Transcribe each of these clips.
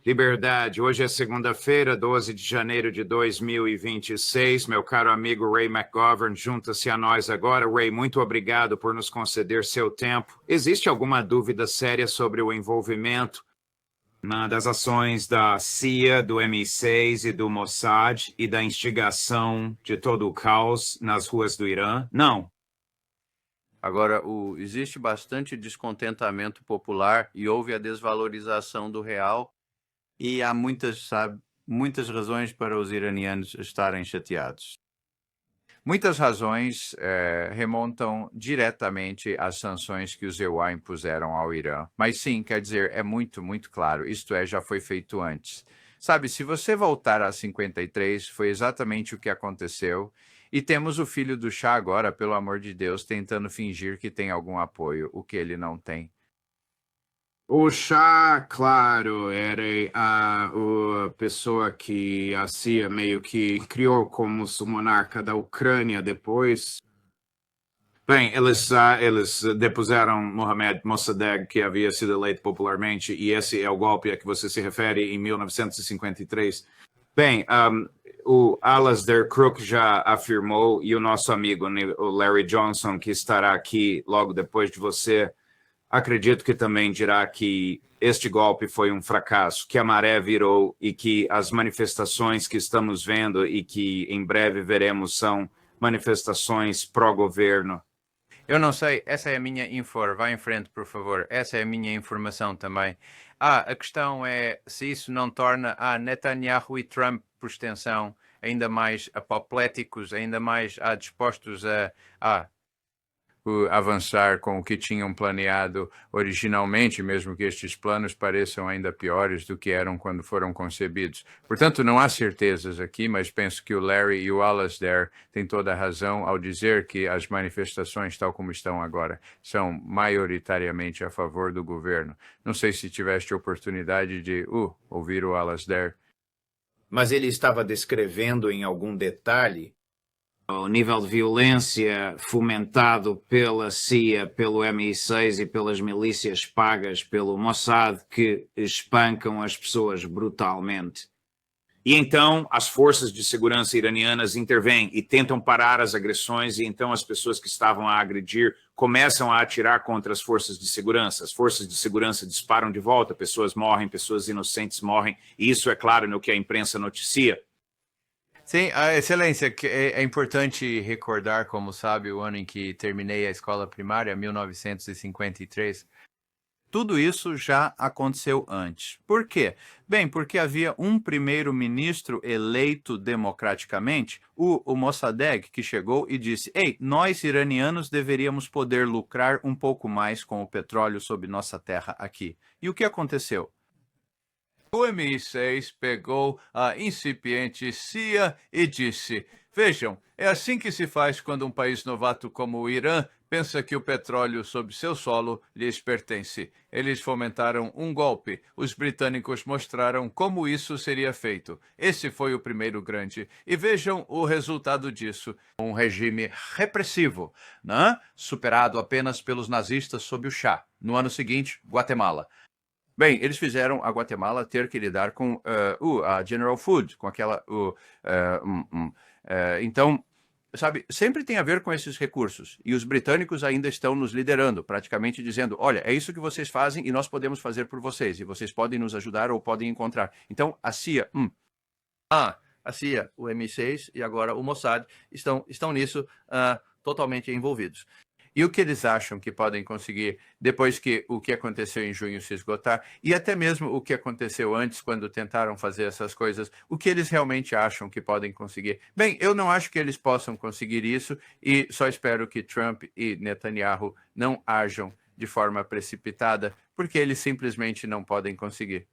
Liberdade, hoje é segunda-feira, 12 de janeiro de 2026. Meu caro amigo Ray McGovern, junta-se a nós agora. Ray, muito obrigado por nos conceder seu tempo. Existe alguma dúvida séria sobre o envolvimento das ações da CIA, do MI6 e do Mossad e da instigação de todo o caos nas ruas do Irã? Não. Agora, existe bastante descontentamento popular e houve a desvalorização do real e há muitas razões para os iranianos estarem chateados. Muitas razões remontam diretamente às sanções que os EUA impuseram ao Irã. Mas sim, quer dizer, é muito, muito claro, isto é, já foi feito antes. Sabe, se você voltar a 53, foi exatamente o que aconteceu. E temos o filho do Shah agora, pelo amor de Deus, tentando fingir que tem algum apoio, o que ele não tem. O Shah, claro, era a pessoa que a CIA meio que criou como monarca da Ucrânia depois. Bem, eles depuseram Mohammad Mossadegh, que havia sido eleito popularmente, e esse é o golpe a que você se refere em 1953. Bem, o Alasdair Crook já afirmou, e o nosso amigo o Larry Johnson, que estará aqui logo depois de você, acredito que também dirá que este golpe foi um fracasso, que a maré virou e que as manifestações que estamos vendo e que em breve veremos são manifestações pró-governo. Eu não sei, essa é a minha vai em frente, por favor. Essa é a minha informação também. A questão é se isso não torna Netanyahu e Trump, por extensão, ainda mais apopléticos, ainda mais dispostos a avançar com o que tinham planeado originalmente, mesmo que estes planos pareçam ainda piores do que eram quando foram concebidos. Portanto, não há certezas aqui, mas penso que o Larry e o Alasdair têm toda a razão ao dizer que as manifestações, tal como estão agora, são maioritariamente a favor do governo. Não sei se tiveste oportunidade de ouvir o Alasdair. Mas ele estava descrevendo em algum detalhe o nível de violência fomentado pela CIA, pelo MI6 e pelas milícias pagas pelo Mossad que espancam as pessoas brutalmente. E então as forças de segurança iranianas intervêm e tentam parar as agressões, e então as pessoas que estavam a agredir começam a atirar contra as forças de segurança. As forças de segurança disparam de volta, pessoas morrem, pessoas inocentes morrem, e isso é claro no que a imprensa noticia. Sim, a excelência, que é importante recordar, como sabe, o ano em que terminei a escola primária, 1953. Tudo isso já aconteceu antes. Por quê? Bem, porque havia um primeiro-ministro eleito democraticamente, o Mossadegh, que chegou e disse: "Ei, nós iranianos deveríamos poder lucrar um pouco mais com o petróleo sob nossa terra aqui." E o que aconteceu? O MI6 pegou a incipiente CIA e disse: "Vejam, é assim que se faz quando um país novato como o Irã pensa que o petróleo sob seu solo lhes pertence." Eles fomentaram um golpe. Os britânicos mostraram como isso seria feito. Esse foi o primeiro grande. E vejam o resultado disso. Um regime repressivo, né? Superado apenas pelos nazistas sob o Shah. No ano seguinte, Guatemala. Bem, eles fizeram a Guatemala ter que lidar com a General Food, com aquela... então, sabe, sempre tem a ver com esses recursos. E os britânicos ainda estão nos liderando, praticamente dizendo: "Olha, é isso que vocês fazem e nós podemos fazer por vocês. E vocês podem nos ajudar ou podem encontrar." Então, a CIA... a CIA, o MI6 e agora o Mossad estão nisso totalmente envolvidos. E o que eles acham que podem conseguir depois que o que aconteceu em junho se esgotar, e até mesmo o que aconteceu antes, quando tentaram fazer essas coisas, o que eles realmente acham que podem conseguir? Bem, eu não acho que eles possam conseguir isso, e só espero que Trump e Netanyahu não ajam de forma precipitada, porque eles simplesmente não podem conseguir.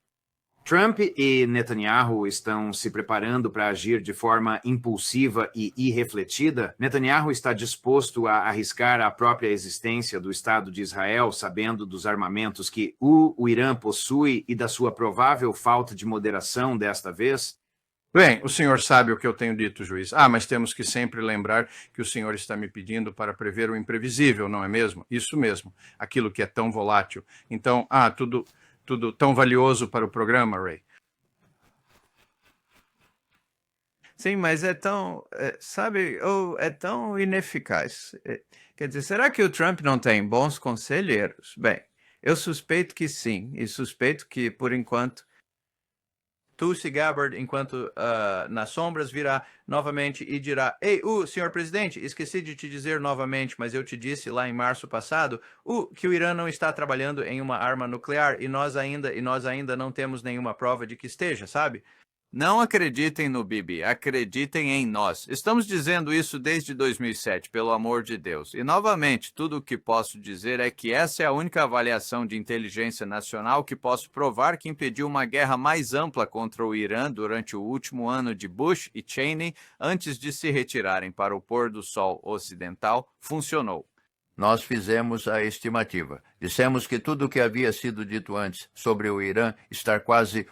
Trump e Netanyahu estão se preparando para agir de forma impulsiva e irrefletida? Netanyahu está disposto a arriscar a própria existência do Estado de Israel, sabendo dos armamentos que o Irã possui e da sua provável falta de moderação desta vez? Bem, o senhor sabe o que eu tenho dito, juiz. Mas temos que sempre lembrar que o senhor está me pedindo para prever o imprevisível, não é mesmo? Isso mesmo, aquilo que é tão volátil. Então, tudo tão valioso para o programa, Ray. Sim, mas é tão, sabe, é tão ineficaz. Quer dizer, será que o Trump não tem bons conselheiros? Bem, eu suspeito que sim, e suspeito que, por enquanto, Tulsi Gabbard, enquanto nas sombras, virá novamente e dirá: Ei, senhor presidente, esqueci de te dizer novamente, mas eu te disse lá em março passado, que o Irã não está trabalhando em uma arma nuclear e nós ainda não temos nenhuma prova de que esteja, sabe? Não acreditem no Bibi, acreditem em nós. Estamos dizendo isso desde 2007, pelo amor de Deus. E, novamente, tudo o que posso dizer é que essa é a única avaliação de inteligência nacional que posso provar que impediu uma guerra mais ampla contra o Irã durante o último ano de Bush e Cheney, antes de se retirarem para o pôr do sol ocidental, funcionou. Nós fizemos a estimativa. Dissemos que tudo o que havia sido dito antes sobre o Irã estar quase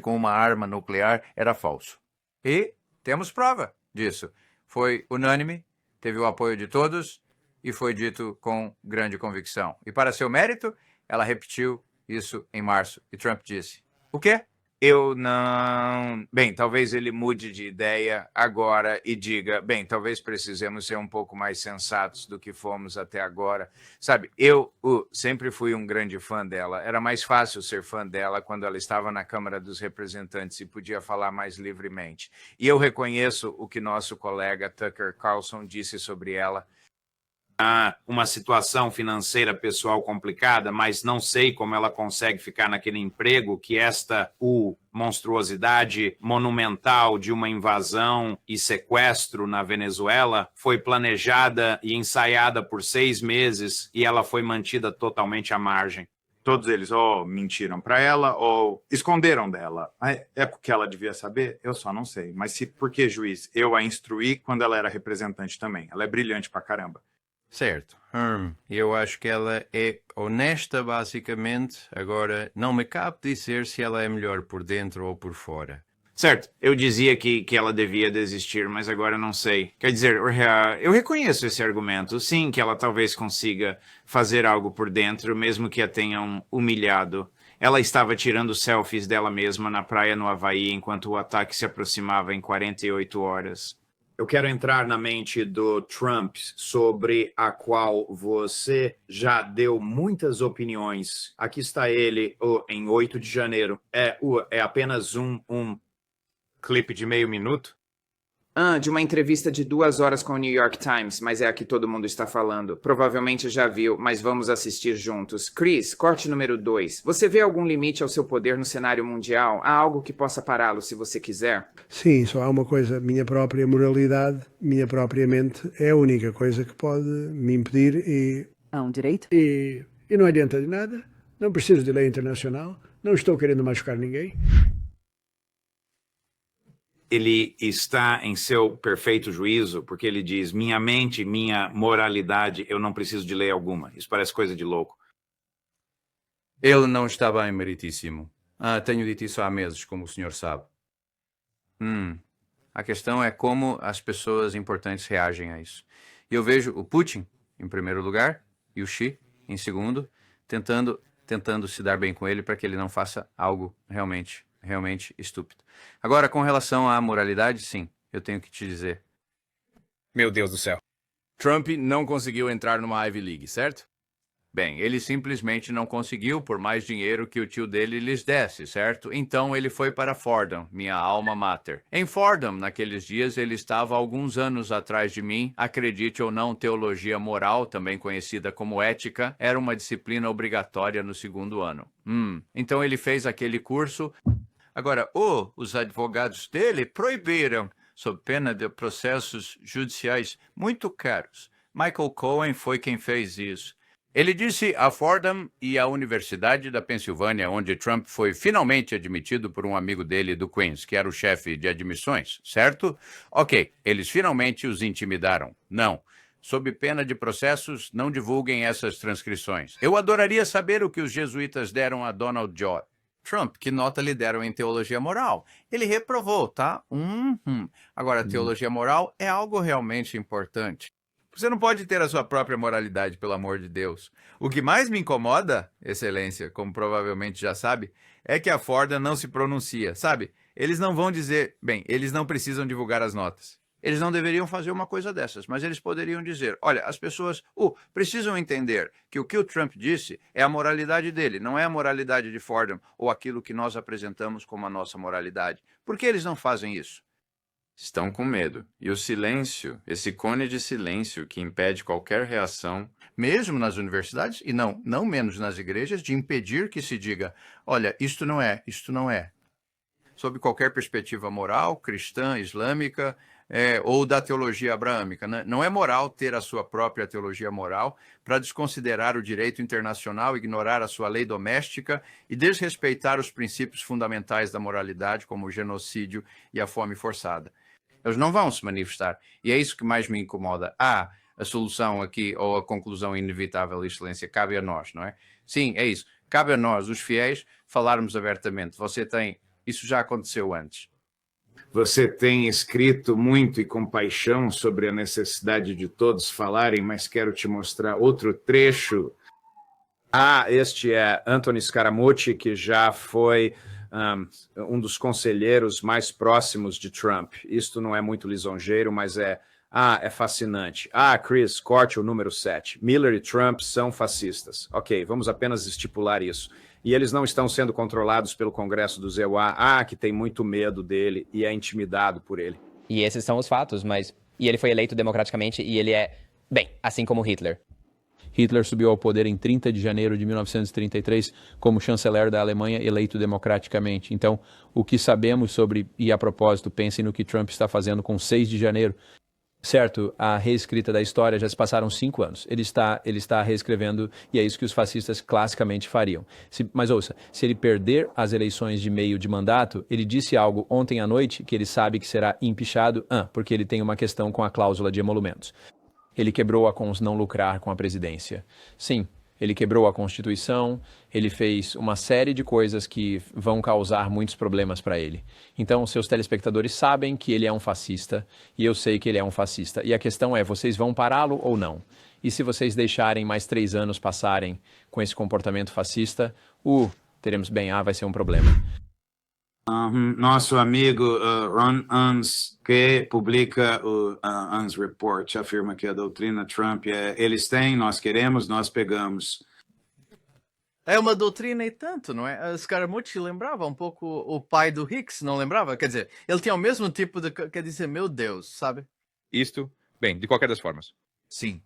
com uma arma nuclear era falso. E temos prova disso. Foi unânime, teve o apoio de todos e foi dito com grande convicção. E para seu mérito, ela repetiu isso em março e Trump disse: o quê? Eu não. Bem, talvez ele mude de ideia agora e diga: bem, talvez precisemos ser um pouco mais sensatos do que fomos até agora. Sabe, eu sempre fui um grande fã dela. Era mais fácil ser fã dela quando ela estava na Câmara dos Representantes e podia falar mais livremente. E eu reconheço o que nosso colega Tucker Carlson disse sobre ela. Uma situação financeira pessoal complicada, mas não sei como ela consegue ficar naquele emprego que esta monstruosidade monumental de uma invasão e sequestro na Venezuela foi planejada e ensaiada por 6 meses e ela foi mantida totalmente à margem. Todos eles ou mentiram para ela ou esconderam dela. É porque ela devia saber? Eu só não sei. Mas por que, juiz? Eu a instruí quando ela era representante também. Ela é brilhante pra caramba. Certo. Eu acho que ela é honesta, basicamente. Agora, não me cabe dizer se ela é melhor por dentro ou por fora. Certo, eu dizia que ela devia desistir, mas agora não sei. Quer dizer, eu reconheço esse argumento. Sim, que ela talvez consiga fazer algo por dentro, mesmo que a tenham humilhado. Ela estava tirando selfies dela mesma na praia no Havaí enquanto o ataque se aproximava em 48 horas. Eu quero entrar na mente do Trump, sobre a qual você já deu muitas opiniões. Aqui está ele em 8 de janeiro. É apenas um clipe de meio minuto? De uma entrevista de 2 horas com o New York Times, mas é a que todo mundo está falando. Provavelmente já viu, mas vamos assistir juntos. Chris, corte número 2. Você vê algum limite ao seu poder no cenário mundial? Há algo que possa pará-lo se você quiser? Sim, só há uma coisa. Minha própria moralidade, minha própria mente é a única coisa que pode me impedir e... Há um direito? E não adianta de nada. Não preciso de lei internacional. Não estou querendo machucar ninguém. Ele está em seu perfeito juízo, porque ele diz: minha mente, minha moralidade, eu não preciso de lei alguma. Isso parece coisa de louco. Ele não está bem, meritíssimo. Tenho dito isso há meses, como o senhor sabe. A questão é como as pessoas importantes reagem a isso. E eu vejo o Putin, em primeiro lugar, e o Xi, em segundo, tentando se dar bem com ele para que ele não faça algo realmente estúpido. Agora, com relação à moralidade, sim, eu tenho que te dizer. Meu Deus do céu. Trump não conseguiu entrar numa Ivy League, certo? Bem, ele simplesmente não conseguiu por mais dinheiro que o tio dele lhes desse, certo? Então ele foi para Fordham, minha alma mater. Em Fordham, naqueles dias, ele estava alguns anos atrás de mim. Acredite ou não, teologia moral, também conhecida como ética, era uma disciplina obrigatória no 2º ano. Então ele fez aquele curso. Agora, os advogados dele proibiram, sob pena de processos judiciais muito caros. Michael Cohen foi quem fez isso. Ele disse a Fordham e à Universidade da Pensilvânia, onde Trump foi finalmente admitido por um amigo dele do Queens, que era o chefe de admissões, certo? Ok, eles finalmente os intimidaram. Não. Sob pena de processos, não divulguem essas transcrições. Eu adoraria saber o que os jesuítas deram a Donald J. Trump, que nota lhe deram em teologia moral? Ele reprovou, tá? Agora, teologia moral é algo realmente importante. Você não pode ter a sua própria moralidade, pelo amor de Deus. O que mais me incomoda, Excelência, como provavelmente já sabe, é que a Fordham não se pronuncia, sabe? Eles não vão dizer, bem, eles não precisam divulgar as notas. Eles não deveriam fazer uma coisa dessas, mas eles poderiam dizer, olha, as pessoas precisam entender que o Trump disse é a moralidade dele, não é a moralidade de Fordham ou aquilo que nós apresentamos como a nossa moralidade. Por que eles não fazem isso? Estão com medo. E o silêncio, esse cone de silêncio que impede qualquer reação, Mesmo nas universidades, e não menos nas igrejas, de impedir que se diga, olha, isto não é, isto não é. Sob qualquer perspectiva moral, cristã, islâmica, ou da teologia abraâmica, né? Não é moral ter a sua própria teologia moral para desconsiderar o direito internacional, ignorar a sua lei doméstica e desrespeitar os princípios fundamentais da moralidade, como o genocídio e a fome forçada. Eles não vão se manifestar. E é isso que mais me incomoda. A solução aqui, ou a conclusão inevitável, Excelência, cabe a nós, não é? Sim, é isso. Cabe a nós, os fiéis, falarmos abertamente. Isso já aconteceu antes. Você tem escrito muito e com paixão sobre a necessidade de todos falarem, mas quero te mostrar outro trecho. Este é Anthony Scaramucci, que já foi um dos conselheiros mais próximos de Trump. Isto não é muito lisonjeiro, mas é fascinante. Chris, corte o número 7. Miller e Trump são fascistas. Ok, vamos apenas estipular isso. E eles não estão sendo controlados pelo Congresso do ZEUA, que tem muito medo dele e é intimidado por ele. E esses são os fatos, mas... E ele foi eleito democraticamente e ele é, bem, assim como Hitler. Hitler subiu ao poder em 30 de janeiro de 1933 como chanceler da Alemanha, eleito democraticamente. Então, o que sabemos sobre... E a propósito, pensem no que Trump está fazendo com 6 de janeiro. Certo, a reescrita da história já se passaram 5 anos. Ele está reescrevendo e é isso que os fascistas classicamente fariam. Mas ouça, se ele perder as eleições de meio de mandato, ele disse algo ontem à noite que ele sabe que será empichado, porque ele tem uma questão com a cláusula de emolumentos. Ele quebrou a cons não lucrar com a presidência. Sim, ele quebrou a Constituição, ele fez uma série de coisas que vão causar muitos problemas para ele. Então, seus telespectadores sabem que ele é um fascista, e eu sei que ele é um fascista. E a questão é, vocês vão pará-lo ou não? E se vocês deixarem mais 3 anos passarem com esse comportamento fascista, teremos vai ser um problema. Nosso amigo Ron Unz, que publica o Unz Report, afirma que a doutrina Trump eles têm, nós queremos, nós pegamos. É uma doutrina e tanto, não é? Scaramucci lembrava um pouco o pai do Hicks, não lembrava? Quer dizer, ele tinha o mesmo tipo de... Quer dizer, meu Deus, sabe? Bem, de qualquer das formas. Sim.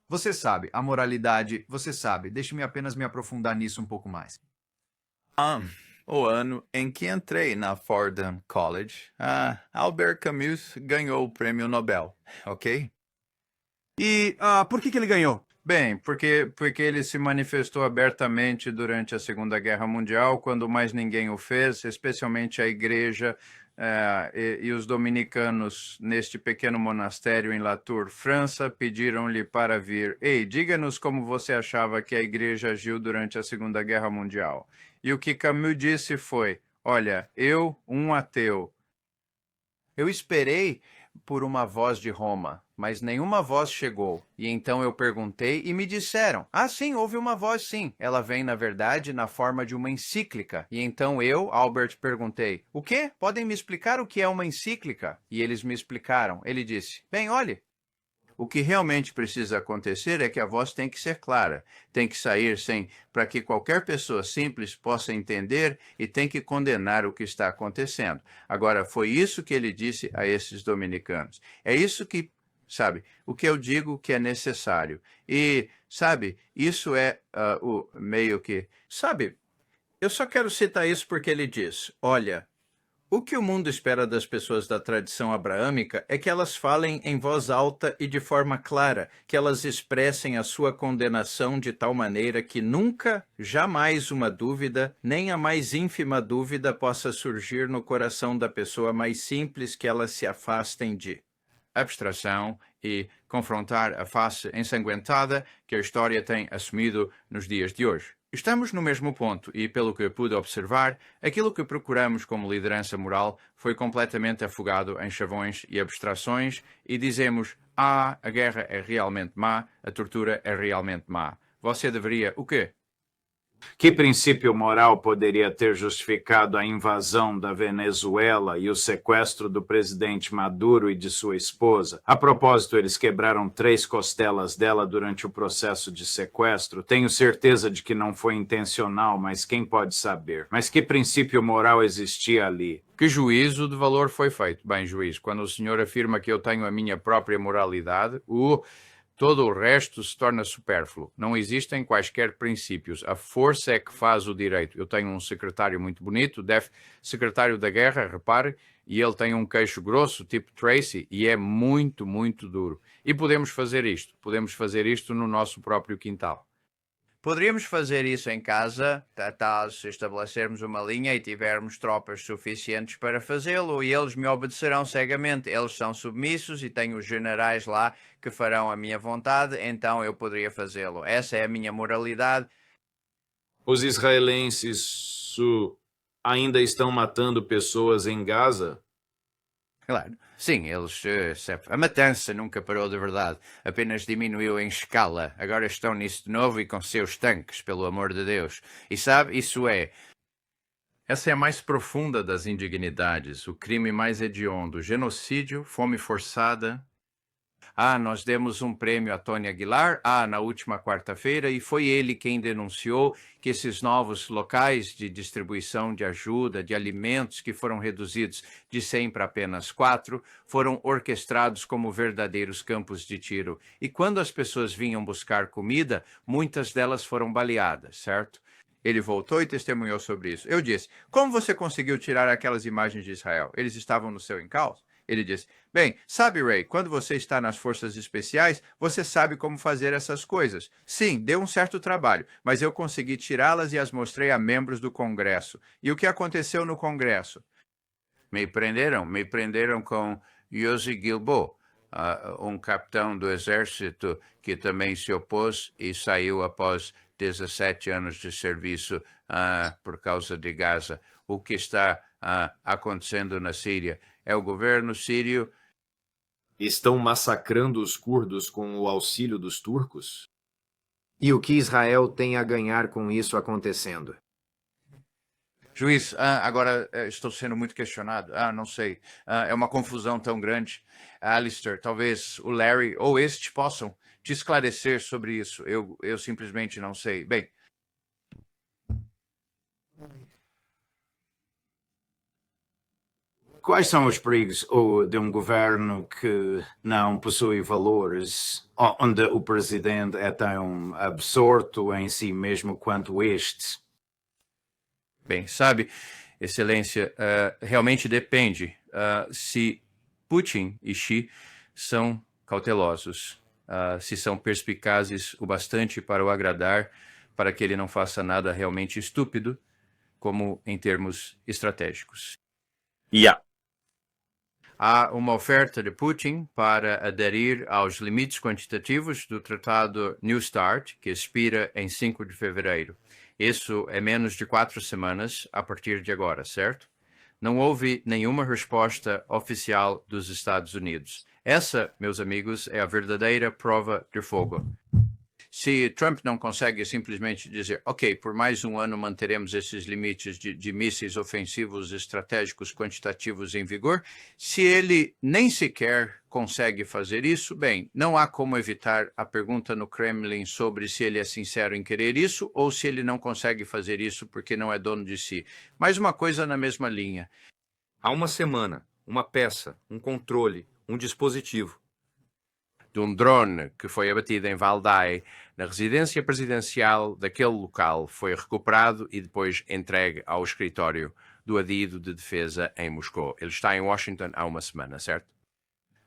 Você sabe, a moralidade, você sabe. Deixe-me apenas me aprofundar nisso um pouco mais. O ano em que entrei na Fordham College, Albert Camus ganhou o prêmio Nobel, ok? E por que ele ganhou? Bem, porque ele se manifestou abertamente durante a Segunda Guerra Mundial, quando mais ninguém o fez, especialmente a igreja e os dominicanos neste pequeno monastério em Latour, França, pediram-lhe para vir. Ei, diga-nos como você achava que a igreja agiu durante a Segunda Guerra Mundial. E o que Camus disse foi, olha, eu, um ateu, eu esperei por uma voz de Roma, mas nenhuma voz chegou. E então eu perguntei e me disseram, sim, houve uma voz sim. Ela vem, na verdade, na forma de uma encíclica. E então eu, Albert, perguntei, o quê? Podem me explicar o que é uma encíclica? E eles me explicaram. Ele disse, bem, olhe, o que realmente precisa acontecer é que a voz tem que ser clara, tem que sair para que qualquer pessoa simples possa entender e tem que condenar o que está acontecendo. Agora, foi isso que ele disse a esses dominicanos. É isso que, sabe, o que eu digo que é necessário. E, sabe, isso é o meio que... Sabe, eu só quero citar isso porque ele diz, olha... O que o mundo espera das pessoas da tradição abraâmica é que elas falem em voz alta e de forma clara, que elas expressem a sua condenação de tal maneira que nunca, jamais uma dúvida, nem a mais ínfima dúvida possa surgir no coração da pessoa mais simples que elas se afastem de abstração e confrontar a face ensanguentada que a história tem assumido nos dias de hoje. Estamos no mesmo ponto e, pelo que eu pude observar, aquilo que procuramos como liderança moral foi completamente afogado em chavões e abstrações e dizemos, a guerra é realmente má, a tortura é realmente má. Você deveria o quê? Que princípio moral poderia ter justificado a invasão da Venezuela e o sequestro do presidente Maduro e de sua esposa? A propósito, eles quebraram 3 costelas dela durante o processo de sequestro. Tenho certeza de que não foi intencional, mas quem pode saber? Mas que princípio moral existia ali? Que juízo de valor foi feito? Bem, juiz, quando o senhor afirma que eu tenho a minha própria moralidade, todo o resto se torna supérfluo. Não existem quaisquer princípios. A força é que faz o direito. Eu tenho um secretário muito bonito, secretário da guerra, repare, e ele tem um queixo grosso, tipo Tracy, e é muito, muito duro. E podemos fazer isto no nosso próprio quintal. Poderíamos fazer isso em casa, tal se estabelecermos uma linha e tivermos tropas suficientes para fazê-lo, e eles me obedecerão cegamente. Eles são submissos e tenho os generais lá que farão a minha vontade, então eu poderia fazê-lo. Essa é a minha moralidade. Os israelenses ainda estão matando pessoas em Gaza? Claro. Sim, a matança nunca parou de verdade, apenas diminuiu em escala. Agora estão nisso de novo e com seus tanques, pelo amor de Deus. E sabe, essa é a mais profunda das indignidades, o crime mais hediondo, genocídio, fome forçada. Nós demos um prêmio a Tony Aguilar, na última quarta-feira, e foi ele quem denunciou que esses novos locais de distribuição de ajuda, de alimentos que foram reduzidos de 100 para apenas 4, foram orquestrados como verdadeiros campos de tiro. E quando as pessoas vinham buscar comida, muitas delas foram baleadas, certo? Ele voltou e testemunhou sobre isso. Eu disse, como você conseguiu tirar aquelas imagens de Israel? Eles estavam no seu encalço? Ele disse, bem, sabe, Ray, quando você está nas forças especiais, você sabe como fazer essas coisas. Sim, deu um certo trabalho, mas eu consegui tirá-las e as mostrei a membros do Congresso. E o que aconteceu no Congresso? Me prenderam com Yossi Gilbo, um capitão do exército que também se opôs e saiu após 17 anos de serviço por causa de Gaza. O que está acontecendo na Síria? É o governo sírio. Estão massacrando os curdos com o auxílio dos turcos? E o que Israel tem a ganhar com isso acontecendo? Juiz, agora estou sendo muito questionado. Não sei. É uma confusão tão grande. Alistair, talvez o Larry ou este possam te esclarecer sobre isso. Eu simplesmente não sei. Bem, quais são os perigos de um governo que não possui valores, onde o presidente é tão absorto em si mesmo quanto este? Bem, sabe, Excelência, realmente depende se Putin e Xi são cautelosos, se são perspicazes o bastante para o agradar, para que ele não faça nada realmente estúpido, como em termos estratégicos. Há uma oferta de Putin para aderir aos limites quantitativos do Tratado New START, que expira em 5 de fevereiro. Isso é menos de 4 semanas a partir de agora, certo? Não houve nenhuma resposta oficial dos Estados Unidos. Essa, meus amigos, é a verdadeira prova de fogo. Se Trump não consegue simplesmente dizer, ok, por mais um ano manteremos esses limites de mísseis ofensivos estratégicos quantitativos em vigor, se ele nem sequer consegue fazer isso, bem, não há como evitar a pergunta no Kremlin sobre se ele é sincero em querer isso ou se ele não consegue fazer isso porque não é dono de si. Mas uma coisa na mesma linha. Há uma semana, uma peça, um controle, um dispositivo de um drone que foi abatido em Valdai, na residência presidencial daquele local, foi recuperado e depois entregue ao escritório do adido de defesa em Moscou. Ele está em Washington há uma semana, certo?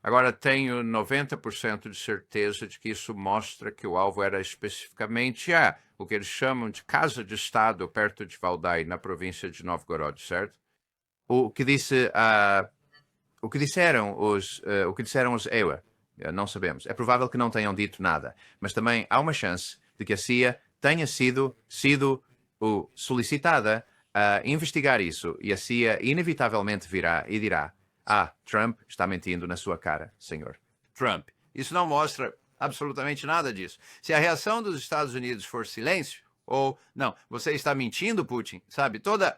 Agora, tenho 90% de certeza de que isso mostra que o alvo era especificamente o que eles chamam de Casa de Estado perto de Valdai, na província de Novgorod, certo? O que disseram os EUA? Não sabemos. É provável que não tenham dito nada, mas também há uma chance de que a CIA tenha sido solicitada a investigar isso e a CIA inevitavelmente virá e dirá: Trump está mentindo na sua cara, senhor. Trump. Isso não mostra absolutamente nada disso. Se a reação dos Estados Unidos for silêncio, Ou, não, você está mentindo, Putin, sabe? Todas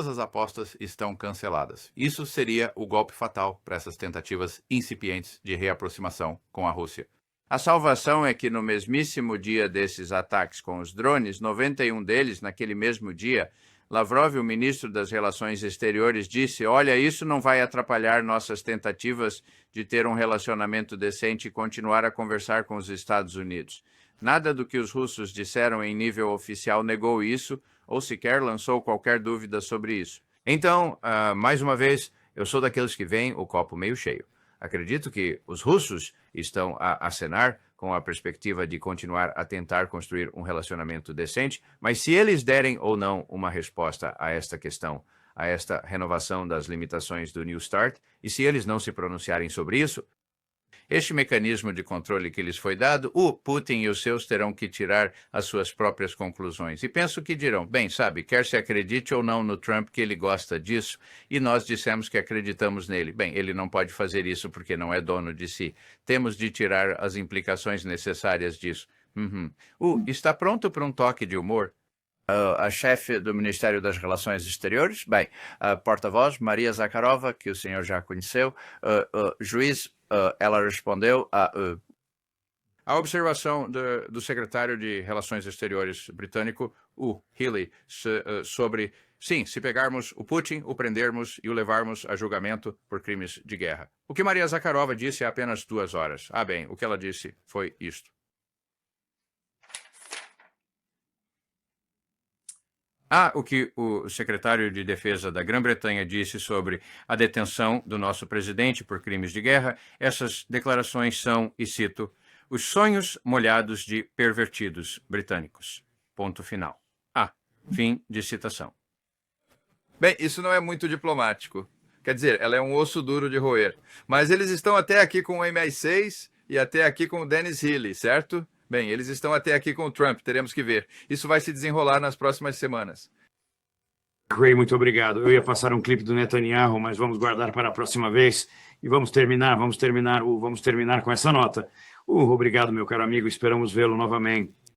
as apostas estão canceladas. Isso seria o golpe fatal para essas tentativas incipientes de reaproximação com a Rússia. A salvação é que no mesmíssimo dia desses ataques com os drones, 91 deles, naquele mesmo dia, Lavrov, o ministro das Relações Exteriores, disse: olha, isso não vai atrapalhar nossas tentativas de ter um relacionamento decente e continuar a conversar com os Estados Unidos. Nada do que os russos disseram em nível oficial negou isso, ou sequer lançou qualquer dúvida sobre isso. Então, mais uma vez, eu sou daqueles que veem o copo meio cheio. Acredito que os russos estão a acenar com a perspectiva de continuar a tentar construir um relacionamento decente, mas se eles derem ou não uma resposta a esta questão, a esta renovação das limitações do New START, e se eles não se pronunciarem sobre isso, este mecanismo de controle que lhes foi dado, o Putin e os seus terão que tirar as suas próprias conclusões. E penso que dirão, bem, sabe, quer se acredite ou não no Trump que ele gosta disso, e nós dissemos que acreditamos nele. Bem, ele não pode fazer isso porque não é dono de si. Temos de tirar as implicações necessárias disso. Está pronto para um toque de humor? A chefe do Ministério das Relações Exteriores, bem, a porta-voz, Maria Zakharova, que o senhor já conheceu, juiz, ela respondeu a observação do secretário de Relações Exteriores britânico, o Healy, sobre, sim, se pegarmos o Putin, o prendermos e o levarmos a julgamento por crimes de guerra. O que Maria Zakharova disse há apenas 2 horas. Bem, o que ela disse foi isto. O que o secretário de Defesa da Grã-Bretanha disse sobre a detenção do nosso presidente por crimes de guerra, essas declarações são, e cito, os sonhos molhados de pervertidos britânicos. Ponto final. Fim de citação. Bem, isso não é muito diplomático. Quer dizer, ela é um osso duro de roer. Mas eles estão até aqui com o MI6 e até aqui com o Dennis Healy, certo? Bem, eles estão até aqui com o Trump, teremos que ver. Isso vai se desenrolar nas próximas semanas. Ray, muito obrigado. Eu ia passar um clipe do Netanyahu, mas vamos guardar para a próxima vez. E vamos terminar com essa nota. Obrigado, meu caro amigo. Esperamos vê-lo novamente.